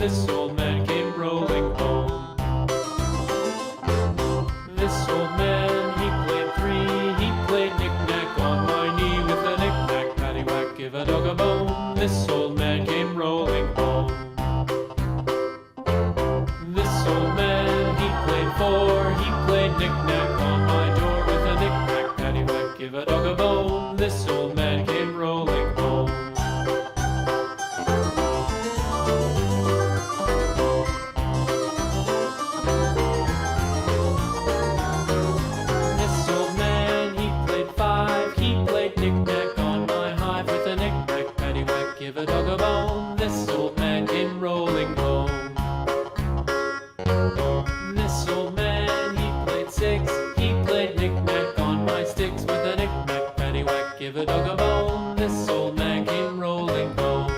this old man came rolling home. This old man, he played three, he played knick-knack on my knee with a knick-knack, paddywhack, give a dog a bone. This old man came rolling home. This old man, he played four, he played knick-knack on my door with a knick-knack, paddywhack, give a dog a bone. This old man came rolling home. This old man, he played five, he played knick-knack on my hive with a knick-knack, paddywhack, give a dog a bone. This old man came rolling home. This old man, he played six, he played knick-knack on my sticks with a knick-knack, paddywhack, give a dog a bone. This old man came rolling home.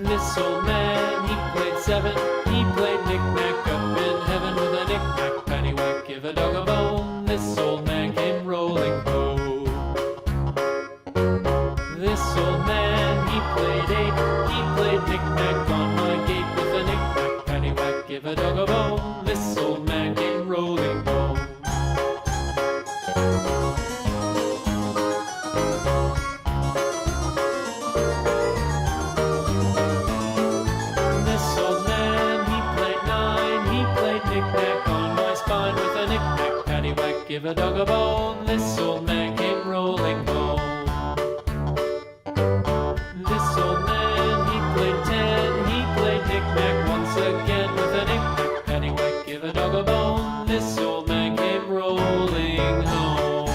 This old man, he played seven, he played knick-knack up in heaven with a knick-knack, paddywhack, give a dog a bone. This old man came rolling home. This old man, he played eight, he played knick-knack on my gate with a knick-knack, paddywhack, give a dog a bone. This old man came rolling home. This old man, he played nine, he played knick-knack on my spine with a knick-knack, paddywhack, give a dog a bone. This old man came rolling home. This old man, he played ten, he played knick-knack once again with a knick-knack, paddywhack, give a dog a bone. This old man came rolling home.